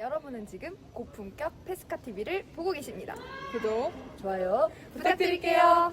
여러분은 지금 고품격 페스카 TV를 보고 계십니다. 구독, 좋아요 부탁드릴게요.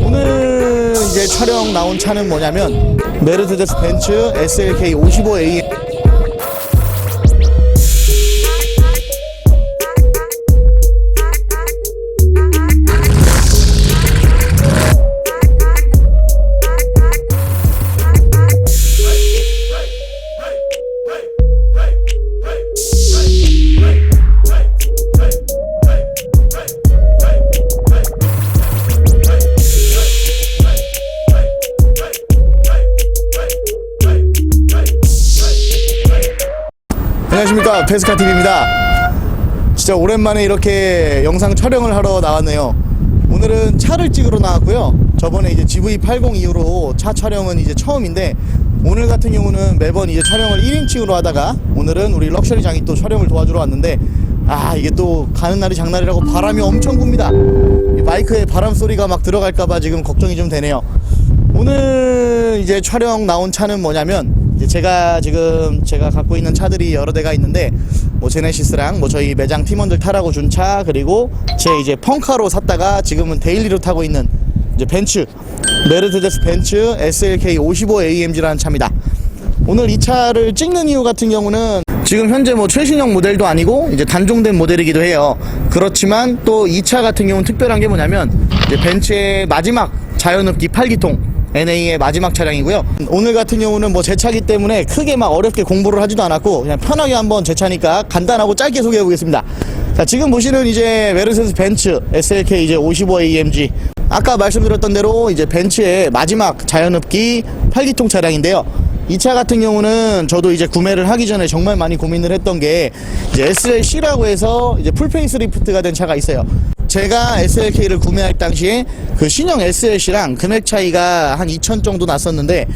오늘 이제 촬영 나온 차는 뭐냐면 메르세데스 벤츠 SLK 55A. 안녕하십니까, 페스카TV입니다. 진짜 오랜만에 이렇게 영상 촬영을 하러 나왔네요. 오늘은 차를 찍으러 나왔고요. 저번에 이제 GV80 이후로 차 촬영은 이제 처음인데, 오늘 같은 경우는 매번 이제 촬영을 1인칭으로 하다가 오늘은 우리 럭셔리장이 또 촬영을 도와주러 왔는데, 이게 또 가는 날이 장날이라고 바람이 엄청 붑니다. 이 마이크에 바람 소리가 막 들어갈까봐 지금 걱정이 좀 되네요. 오늘 이제 촬영 나온 차는 뭐냐면, 제가 갖고 있는 차들이 여러 대가 있는데, 뭐 제네시스랑 뭐 저희 매장 팀원들 타라고 준 차, 그리고 제 이제 펑카로 샀다가 지금은 데일리로 타고 있는 이제 벤츠, 메르세데스 벤츠 SLK 55AMG라는 차입니다. 오늘 이 차를 찍는 이유 같은 경우는 지금 현재 뭐 최신형 모델도 아니고 이제 단종된 모델이기도 해요. 그렇지만 또 이 차 같은 경우는 특별한 게 뭐냐면, 이제 벤츠의 마지막 자연흡기 8기통 NA의 마지막 차량이고요. 오늘 같은 경우는 뭐 제 차기 때문에 크게 막 어렵게 공부를 하지도 않았고 그냥 편하게 한번 제 차니까 간단하고 짧게 소개해 보겠습니다. 자, 지금 보시는 이제 메르세데스 벤츠 SLK 이제 55AMG, 아까 말씀드렸던 대로 이제 벤츠의 마지막 자연흡기 8기통 차량인데요. 이 차 같은 경우는 저도 이제 구매를 하기 전에 정말 많이 고민을 했던 게, 이제 SLC라고 해서 이제 풀 페이스리프트가 된 차가 있어요. 제가 SLK를 구매할 당시에 그 신형 SLC랑 금액 차이가 한 2천 정도 났었는데,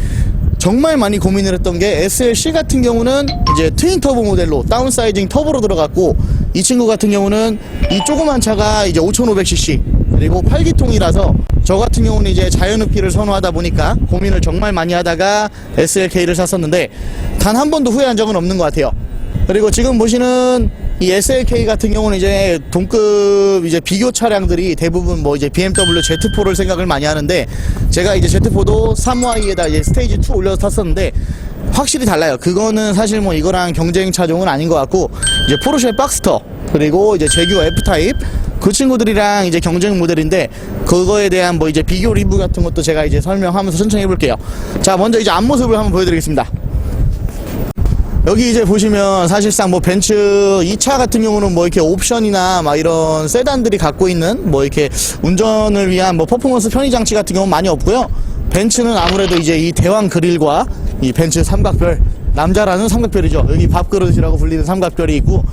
정말 많이 고민을 했던 게 SLC 같은 경우는 이제 트윈 터보 모델로 다운사이징 터보로 들어갔고, 이 친구 같은 경우는 이 조그만 차가 이제 5500cc 그리고 8기통이라서 저 같은 경우는 이제 자연흡기를 선호하다 보니까 고민을 정말 많이 하다가 SLK를 샀었는데 단 한 번도 후회한 적은 없는 것 같아요. 그리고 지금 보시는 이 SLK 같은 경우는 이제 동급 이제 비교 차량들이 대부분 뭐 이제 BMW Z4를 생각을 많이 하는데, 제가 이제 Z4도 3Y에다 이제 스테이지 2 올려서 탔었는데 확실히 달라요. 그거는 사실 뭐 이거랑 경쟁 차종은 아닌 것 같고, 이제 포르쉐 박스터 그리고 이제 제규어 F타입 그 친구들이랑 이제 경쟁 모델인데, 그거에 대한 뭐 이제 비교 리뷰 같은 것도 제가 이제 설명하면서 천천히 해볼게요. 자, 먼저 이제 앞모습을 한번 보여드리겠습니다. 여기 이제 보시면 사실상 뭐 벤츠 이 차 같은 경우는 뭐 이렇게 옵션이나 막 이런 세단들이 갖고 있는 뭐 이렇게 운전을 위한 뭐 퍼포먼스 편의 장치 같은 경우는 많이 없고요. 벤츠는 아무래도 이제 이 대왕 그릴과 이 벤츠 삼각별, 남자라는 삼각별이죠. 여기 밥그릇이라고 불리는 삼각별이 있고,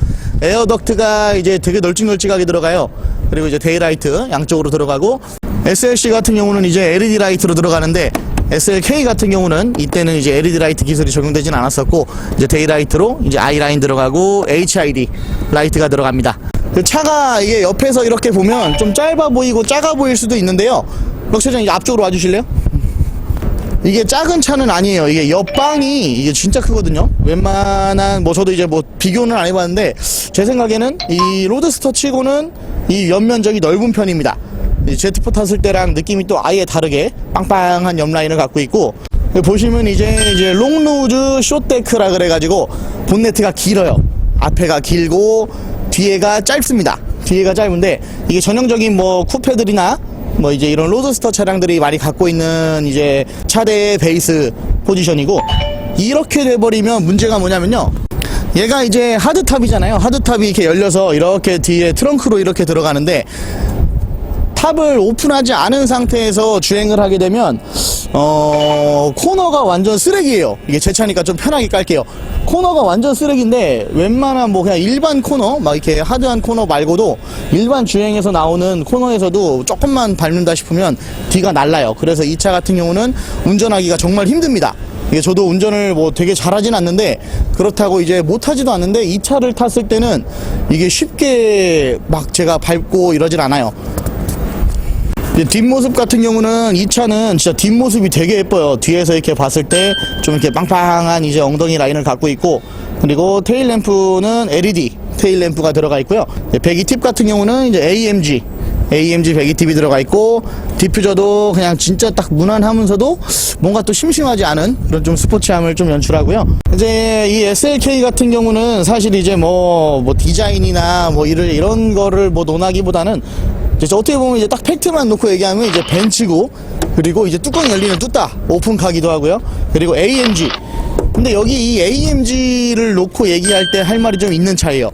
에어덕트가 이제 되게 널찍널찍하게 들어가요. 그리고 이제 데이라이트 양쪽으로 들어가고, SLC 같은 경우는 이제 LED 라이트로 들어가는데, SLK 같은 경우는 이때는 이제 LED 라이트 기술이 적용되진 않았었고, 이제 데이라이트로 이제 아이라인 들어가고 HID 라이트가 들어갑니다. 그 차가 이게 옆에서 이렇게 보면 좀 짧아 보이고 작아 보일 수도 있는데요. 럭셔리장 이제 앞쪽으로 와주실래요? 이게 작은 차는 아니에요. 이게 옆방이 이게 진짜 크거든요. 웬만한 뭐 저도 이제 뭐 비교는 안 해봤는데 제 생각에는 이 로드스터 치고는 이 옆면적이 넓은 편입니다. Z4 탔을 때랑 느낌이 또 아예 다르게 빵빵한 옆라인을 갖고 있고, 보시면 이제 롱노즈 숏데크라 그래가지고 본네트가 길어요. 앞에가 길고 뒤에가 짧습니다. 뒤에가 짧은데 이게 전형적인 뭐 쿠페들이나 뭐 이제 이런 로드스터 차량들이 많이 갖고 있는 이제 차대의 베이스 포지션이고, 이렇게 돼버리면 문제가 뭐냐면요, 얘가 이제 하드탑이잖아요. 하드탑이 이렇게 열려서 이렇게 뒤에 트렁크로 이렇게 들어가는데, 탑을 오픈하지 않은 상태에서 주행을 하게 되면 코너가 완전 쓰레기예요. 이게 제 차니까 좀 편하게 깔게요. 코너가 완전 쓰레기인데, 웬만한 뭐 그냥 일반 코너 막 이렇게 하드한 코너 말고도 일반 주행에서 나오는 코너에서도 조금만 밟는다 싶으면 뒤가 날라요. 그래서 이 차 같은 경우는 운전하기가 정말 힘듭니다. 이게 저도 운전을 뭐 되게 잘하진 않는데, 그렇다고 이제 못하지도 않는데, 이 차를 탔을 때는 이게 쉽게 막 제가 밟고 이러질 않아요. 이제 뒷모습 같은 경우는 이 차는 진짜 뒷모습이 되게 예뻐요. 뒤에서 이렇게 봤을 때 좀 이렇게 빵빵한 이제 엉덩이 라인을 갖고 있고, 그리고 테일 램프는 LED 테일 램프가 들어가 있고요. 배기 팁 같은 경우는 이제 AMG 배기 팁이 들어가 있고, 디퓨저도 그냥 진짜 딱 무난하면서도 뭔가 또 심심하지 않은 그런 좀 스포츠함을 좀 연출하고요. 이제 이 SLK 같은 경우는 사실 이제 뭐 디자인이나 뭐 이런 거를 뭐 논하기보다는 이제 어떻게 보면 이제 딱 팩트만 놓고 얘기하면 이제 벤츠고, 그리고 이제 뚜껑 열리는 뚜따 오픈카기도 하고요. 그리고 AMG. 근데 여기 이 AMG를 놓고 얘기할 때 할 말이 좀 있는 차예요.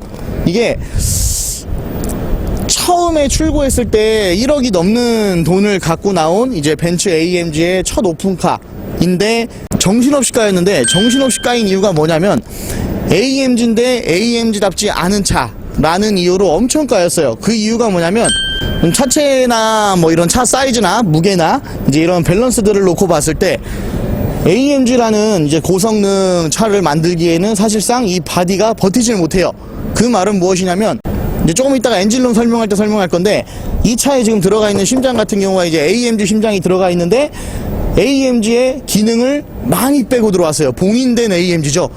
이게 처음에 출고했을 때 1억이 넘는 돈을 갖고 나온 이제 벤츠 AMG의 첫 오픈카인데 정신없이 까였는데, 정신없이 까인 이유가 뭐냐면 AMG인데 AMG답지 않은 차라는 이유로 엄청 까였어요. 그 이유가 뭐냐면 차체나 뭐 이런 차 사이즈나 무게나 이제 이런 밸런스들을 놓고 봤을 때 AMG라는 이제 고성능 차를 만들기에는 사실상 이 바디가 버티질 못해요. 그 말은 무엇이냐면, 이제 조금 이따가 엔진룸 설명할 때 설명할 건데, 이 차에 지금 들어가 있는 심장 같은 경우가 이제 AMG 심장이 들어가 있는데 AMG의 기능을 많이 빼고 들어왔어요. 봉인된 AMG죠.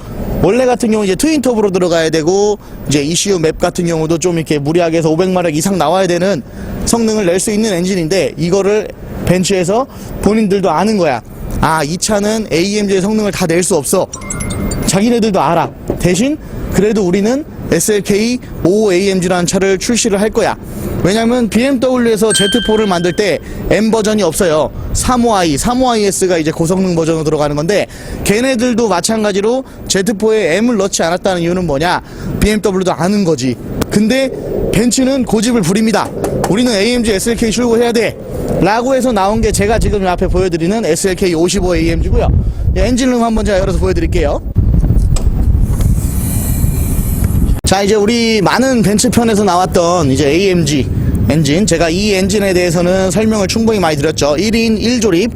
원래 같은 경우 이제 트윈 터보로 들어가야 되고, 이제 ECU 맵 같은 경우도 좀 이렇게 무리하게 해서 500마력 이상 나와야 되는 성능을 낼 수 있는 엔진인데, 이거를 벤츠에서 본인들도 아는 거야. 아, 이 차는 AMG의 성능을 다 낼 수 없어. 자기네들도 알아. 대신 그래도 우리는 SLK 55AMG라는 차를 출시를 할 거야. 왜냐면 BMW에서 Z4를 만들 때 M 버전이 없어요. 35iS가 이제 고성능 버전으로 들어가는 건데, 걔네들도 마찬가지로 Z4에 M을 넣지 않았다는 이유는 뭐냐? BMW도 아는 거지. 근데 벤츠는 고집을 부립니다. 우리는 AMG SLK 출고해야 돼 라고 해서 나온 게 제가 지금 앞에 보여드리는 SLK 55AMG고요. 엔진룸 한번 제가 열어서 보여드릴게요. 자, 이제 우리 많은 벤츠 편에서 나왔던 이제 AMG 엔진, 제가 이 엔진에 대해서는 설명을 충분히 많이 드렸죠. 1인 1조립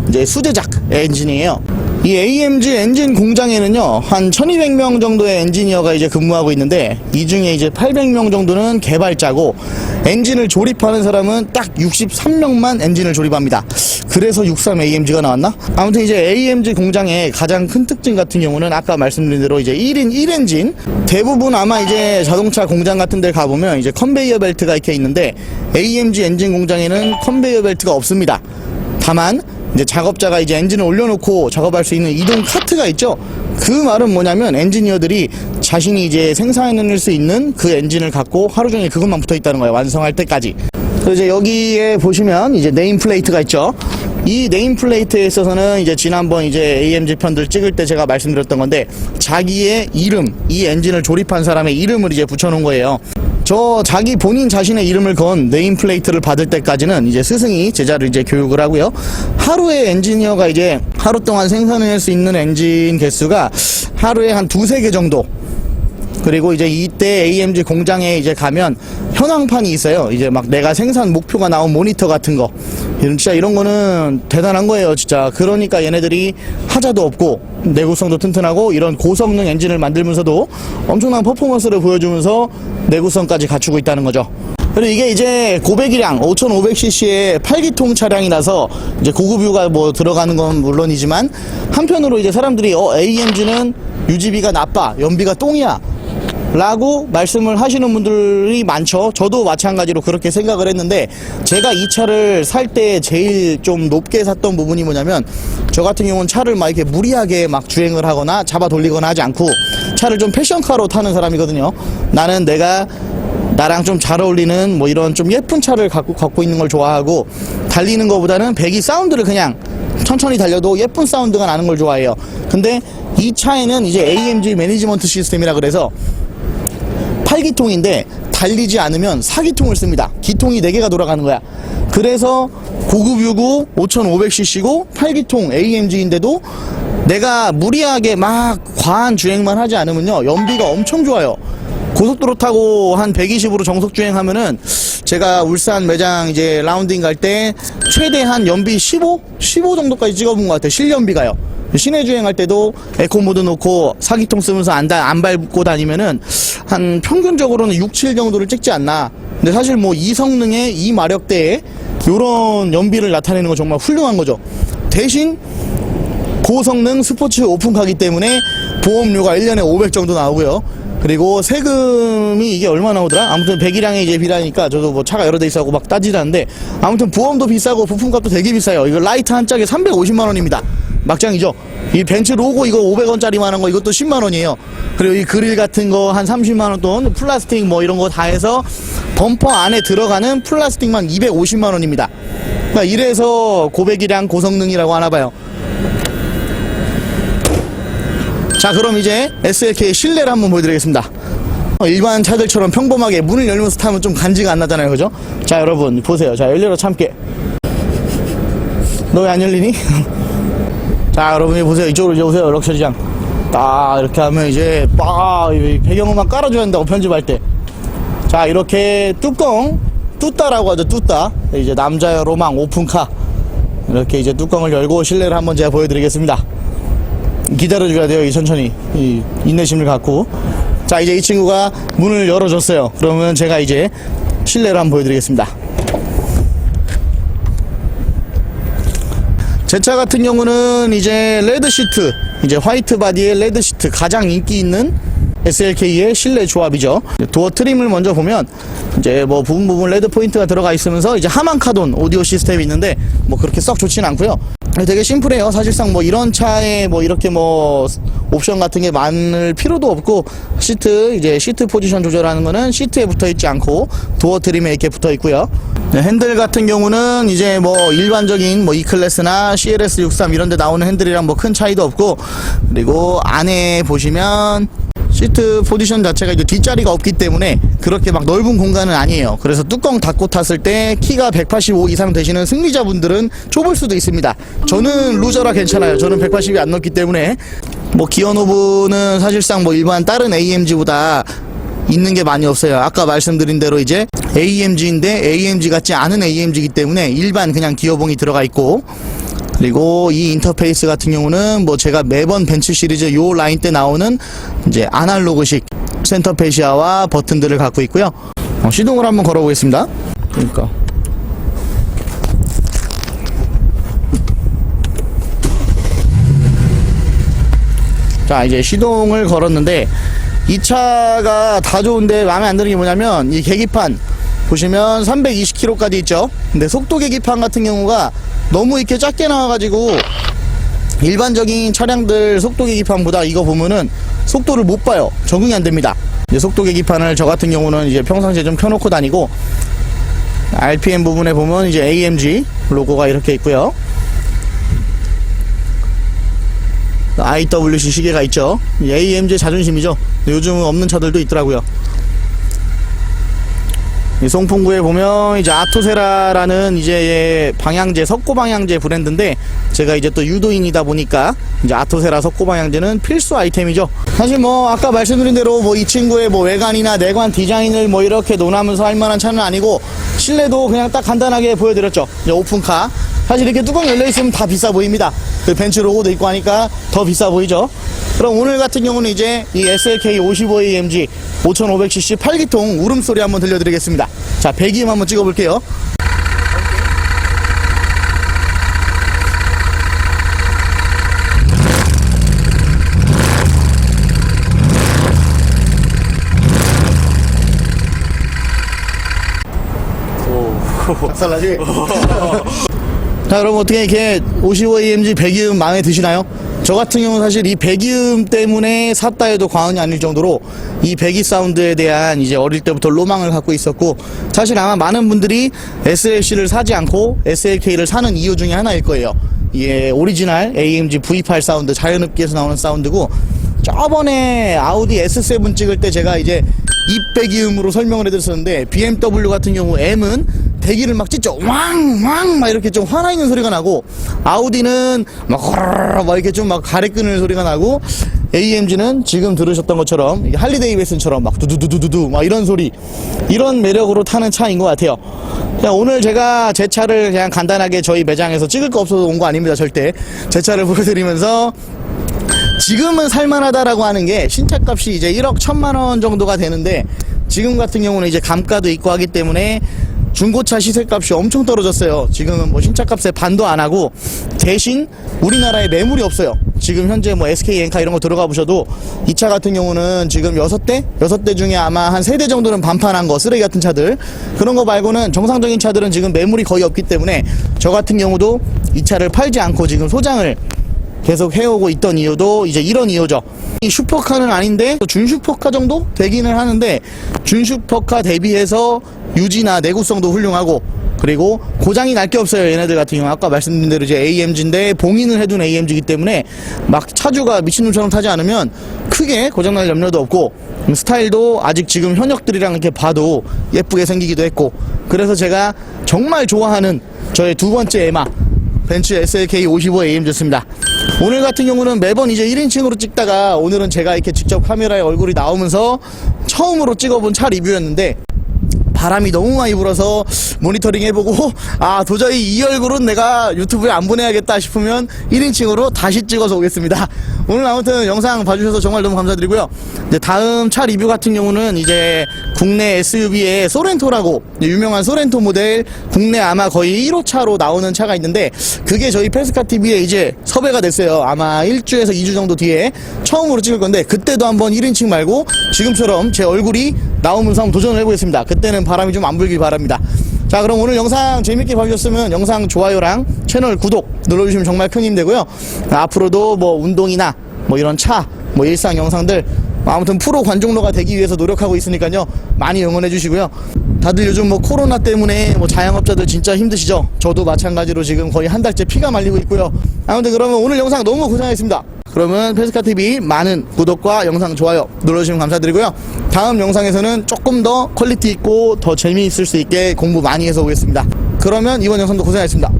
이제 수제작 엔진이에요. 이 AMG 엔진 공장에는요 한 1200명 정도의 엔지니어가 이제 근무하고 있는데, 이 중에 이제 800명 정도는 개발자고, 엔진을 조립하는 사람은 딱 63명만 엔진을 조립합니다. 그래서 63AMG가 나왔나? 아무튼 이제 AMG 공장의 가장 큰 특징 같은 경우는 아까 말씀드린 대로 이제 1인 1엔진, 대부분 아마 이제 자동차 공장 같은 데 가보면 이제 컨베이어 벨트가 이렇게 있는데, AMG 엔진 공장에는 컨베이어 벨트가 없습니다. 다만 이제 작업자가 이제 엔진을 올려놓고 작업할 수 있는 이동 카트가 있죠. 그 말은 뭐냐면 엔지니어들이 자신이 이제 생산해낼 수 있는 그 엔진을 갖고 하루 종일 그것만 붙어 있다는 거예요. 완성할 때까지. 그래서 이제 여기에 보시면 이제 네임 플레이트가 있죠. 이 네임 플레이트에 있어서는 이제 지난번 이제 AMG 편들 찍을 때 제가 말씀드렸던 건데, 자기의 이름, 이 엔진을 조립한 사람의 이름을 이제 붙여놓은 거예요. 저 자기 본인 자신의 이름을 건 네임 플레이트를 받을 때까지는 이제 스승이 제자를 이제 교육을 하고요. 하루에 엔지니어가 이제 하루 동안 생산해낼 수 있는 엔진 개수가 하루에 한 2-3개 정도. 그리고 이제 이때 AMG 공장에 이제 가면 현황판이 있어요. 이제 막 내가 생산 목표가 나온 모니터 같은 거. 진짜 이런 거는 대단한 거예요, 진짜. 그러니까 얘네들이 하자도 없고 내구성도 튼튼하고 이런 고성능 엔진을 만들면서도 엄청난 퍼포먼스를 보여주면서 내구성까지 갖추고 있다는 거죠. 그리고 이게 이제 고배기량 5500cc의 8기통 차량이라서 이제 고급유가 뭐 들어가는 건 물론이지만, 한편으로 이제 사람들이 AMG는 유지비가 나빠, 연비가 똥이야 라고 말씀을 하시는 분들이 많죠. 저도 마찬가지로 그렇게 생각을 했는데, 제가 이 차를 살 때 제일 좀 높게 샀던 부분이 뭐냐면, 저 같은 경우는 차를 막 이렇게 무리하게 막 주행을 하거나 잡아 돌리거나 하지 않고 차를 좀 패션카로 타는 사람이거든요. 나는 나랑 좀 잘 어울리는 뭐 이런 좀 예쁜 차를 갖고 있는 걸 좋아하고, 달리는 것보다는 배기 사운드를 그냥 천천히 달려도 예쁜 사운드가 나는 걸 좋아해요. 근데 이 차에는 이제 AMG 매니지먼트 시스템이라 그래서 8기통인데 달리지 않으면 4기통을 씁니다. 기통이 4개가 돌아가는 거야. 그래서 고급유고 5500cc고 8기통 AMG인데도 내가 무리하게 막 과한 주행만 하지 않으면요, 연비가 엄청 좋아요. 고속도로 타고 한 120으로 정속 주행하면은, 제가 울산 매장 이제 라운딩 갈 때 최대한 연비 15 정도까지 찍어본 것 같아요. 실연비가요. 시내 주행할 때도 에코 모드 놓고 4기통 쓰면서 안 밟고 다니면은 한 평균적으로는 6, 7 정도를 찍지 않나. 근데 사실 뭐 이 성능에 이 마력대에 요런 연비를 나타내는 건 정말 훌륭한 거죠. 대신 고성능 스포츠 오픈카기 때문에 보험료가 1년에 500 정도 나오고요. 그리고 세금이 이게 얼마 나오더라? 아무튼 배기량이 이제 비라니까 저도 뭐 차가 여러 대 있어갖고 막 따지지 않는데, 아무튼 보험도 비싸고 부품값도 되게 비싸요. 이거 라이트 한 짝에 350만원입니다. 막장이죠. 이 벤츠 로고 이거 500원짜리만 한 거 이것도 10만원이에요. 그리고 이 그릴 같은 거 한 30만원 돈, 플라스틱 뭐 이런 거 다 해서 범퍼 안에 들어가는 플라스틱만 250만원입니다. 그러니까 이래서 고배기량 고성능이라고 하나봐요. 자, 그럼 이제 SLK 실내를 한번 보여드리겠습니다. 일반 차들처럼 평범하게 문을 열면서 타면 좀 간지가 안 나잖아요, 그죠? 자, 여러분 보세요. 자, 열려라 참깨. 너 왜 안 열리니? 자, 여러분이 보세요. 이쪽으로 이제 오세요. 럭셔리장. 딱 이렇게 하면 이제 빡 배경음악 깔아줘야 한다고, 편집할 때. 자, 이렇게 뚜껑, 뚜따라고 하죠. 뚜따. 이제 남자의 로망 오픈카. 이렇게 이제 뚜껑을 열고 실내를 한번 제가 보여드리겠습니다. 기다려줘야 돼요. 이 천천히 이 인내심을 갖고. 자, 이제 이 친구가 문을 열어줬어요. 그러면 제가 이제 실내를 한번 보여드리겠습니다. 제 차 같은 경우는 이제 레드 시트, 이제 화이트 바디의 레드 시트, 가장 인기 있는 SLK의 실내 조합이죠. 도어 트림을 먼저 보면 이제 뭐 부분 레드 포인트가 들어가 있으면서 이제 하만카돈 오디오 시스템이 있는데 뭐 그렇게 썩 좋진 않고요. 되게 심플해요. 사실상 뭐 이런 차에 뭐 이렇게 뭐 옵션 같은 게 많을 필요도 없고, 시트 이제 시트 포지션 조절하는 거는 시트에 붙어 있지 않고 도어 트림에 이렇게 붙어 있고요. 네, 핸들 같은 경우는 이제 뭐 일반적인 뭐 E클래스나 CLS 63 이런 데 나오는 핸들이랑 뭐 큰 차이도 없고, 그리고 안에 보시면 시트 포지션 자체가 이제 뒷자리가 없기 때문에 그렇게 막 넓은 공간은 아니에요. 그래서 뚜껑 닫고 탔을 때 키가 185 이상 되시는 승리자분들은 좁을 수도 있습니다. 저는 루저라 괜찮아요. 저는 180이 안 넘기 때문에. 뭐 기어 노브는 사실상 뭐 일반 다른 AMG보다 있는 게 많이 없어요. 아까 말씀드린 대로 이제 AMG인데 AMG 같지 않은 AMG이기 때문에 일반 그냥 기어봉이 들어가 있고, 그리고 이 인터페이스 같은 경우는 뭐 제가 매번 벤츠 시리즈 요 라인 때 나오는 이제 아날로그식 센터 페시아와 버튼들을 갖고 있고요. 시동을 한번 걸어 보겠습니다. 그러니까 자, 이제 시동을 걸었는데 이 차가 다 좋은데 마음에 안 드는 게 뭐냐면 이 계기판 보시면 320km까지 있죠. 근데 속도 계기판 같은 경우가 너무 이렇게 작게 나와가지고 일반적인 차량들 속도 계기판보다 이거 보면은 속도를 못 봐요. 적응이 안 됩니다. 이제 속도 계기판을 저 같은 경우는 이제 평상시에 좀 켜놓고 다니고, RPM 부분에 보면 이제 AMG 로고가 이렇게 있고요. IWC 시계가 있죠. AMG 자존심이죠. 요즘은 없는 차들도 있더라고요. 이 송풍구에 보면 이제 아토세라라는 이제 방향제, 석고 방향제 브랜드인데, 제가 이제 또 유도인이다 보니까 이제 아토세라 석고 방향제는 필수 아이템이죠. 사실 뭐 아까 말씀드린 대로 뭐 이 친구의 뭐 외관이나 내관 디자인을 뭐 이렇게 논하면서 할 만한 차는 아니고, 실내도 그냥 딱 간단하게 보여드렸죠. 이제 오픈카. 사실 이렇게 뚜껑 열려있으면 다 비싸 보입니다. 그 벤츠 로고도 있고 하니까 더 비싸 보이죠. 그럼 오늘 같은 경우는 이제 이 SLK 55AMG 5500cc 8기통 울음소리 한번 들려드리겠습니다. 자, 배기음 한번 찍어볼게요. 작살나지? 자, 여러분 어떻게 이렇게 55AMG 배기음 마음에 드시나요? 저 같은 경우는 사실 이 배기음 때문에 샀다 해도 과언이 아닐 정도로 이 배기 사운드에 대한 이제 어릴 때부터 로망을 갖고 있었고, 사실 아마 많은 분들이 SLC를 사지 않고 SLK를 사는 이유 중에 하나일 거예요. 이게 오리지널 AMG V8 사운드, 자연흡기에서 나오는 사운드고, 저번에 아우디 S7 찍을 때 제가 이제 입배기음으로 설명을 해드렸었는데, BMW 같은 경우 M은 배기를 막 찢죠. 왕왕 막 이렇게 좀 화나 있는 소리가 나고, 아우디는 막 이렇게 좀 막 가래 끄는 소리가 나고, AMG는 지금 들으셨던 것처럼 할리 데이비슨처럼 막 두두두두두 막 이런 소리, 이런 매력으로 타는 차인 것 같아요. 그냥 오늘 제가 제 차를 그냥 간단하게 저희 매장에서 찍을 거 없어서 온 거 아닙니다. 절대. 제 차를 보여드리면서 지금은 살만하다라고 하는 게 신차값이 이제 1억 1,000만 원 정도가 되는데, 지금 같은 경우는 이제 감가도 있고 하기 때문에 중고차 시세값이 엄청 떨어졌어요. 지금은 뭐 신차값의 반도 안 하고 대신 우리나라에 매물이 없어요. 지금 현재 뭐 SK 엔카 이런 거 들어가 보셔도 이 차 같은 경우는 지금 6대 중에 아마 한 3대 정도는 반판한 거, 쓰레기 같은 차들, 그런 거 말고는 정상적인 차들은 지금 매물이 거의 없기 때문에 저 같은 경우도 이 차를 팔지 않고 지금 소장을 계속 해오고 있던 이유도 이제 이런 이유죠. 이 슈퍼카는 아닌데 준슈퍼카 정도 되기는 하는데, 준슈퍼카 대비해서 유지나 내구성도 훌륭하고, 그리고 고장이 날 게 없어요. 얘네들 같은 경우 아까 말씀드린 대로 이제 AMG인데 봉인을 해둔 AMG이기 때문에 막 차주가 미친놈처럼 타지 않으면 크게 고장날 염려도 없고, 스타일도 아직 지금 현역들이랑 이렇게 봐도 예쁘게 생기기도 했고, 그래서 제가 정말 좋아하는 저의 두 번째 에마 벤츠 SLK 55 AMG였습니다. 오늘 같은 경우는 매번 이제 1인칭으로 찍다가 오늘은 제가 이렇게 직접 카메라에 얼굴이 나오면서 처음으로 찍어본 차 리뷰였는데, 바람이 너무 많이 불어서 모니터링 해보고 도저히 이 얼굴은 내가 유튜브에 안 보내야겠다 싶으면 1인칭으로 다시 찍어서 오겠습니다. 오늘 아무튼 영상 봐주셔서 정말 너무 감사드리고요. 이제 다음 차 리뷰 같은 경우는 이제 국내 SUV의 소렌토라고 유명한 소렌토 모델, 국내 아마 거의 1호차로 나오는 차가 있는데, 그게 저희 페스카TV에 이제 섭외가 됐어요. 아마 1주에서 2주 정도 뒤에 처음으로 찍을 건데, 그때도 한번 1인칭 말고 지금처럼 제 얼굴이 나오면서 한번 도전을 해보겠습니다. 그때는 바람이 좀 안 불길 바랍니다. 자, 그럼 오늘 영상 재밌게 봐주셨으면 영상 좋아요랑 채널 구독 눌러주시면 정말 큰 힘 되고요. 앞으로도 뭐 운동이나 뭐 이런 차, 뭐 일상 영상들, 아무튼 프로 관종로가 되기 위해서 노력하고 있으니까요. 많이 응원해 주시고요. 다들 요즘 뭐 코로나 때문에 뭐 자영업자들 진짜 힘드시죠? 저도 마찬가지로 지금 거의 한 달째 피가 말리고 있고요. 아무튼 그러면 오늘 영상 너무 고생하셨습니다. 그러면 페스카TV 많은 구독과 영상 좋아요 눌러주시면 감사드리고요. 다음 영상에서는 조금 더 퀄리티 있고 더 재미있을 수 있게 공부 많이 해서 오겠습니다. 그러면 이번 영상도 고생하셨습니다.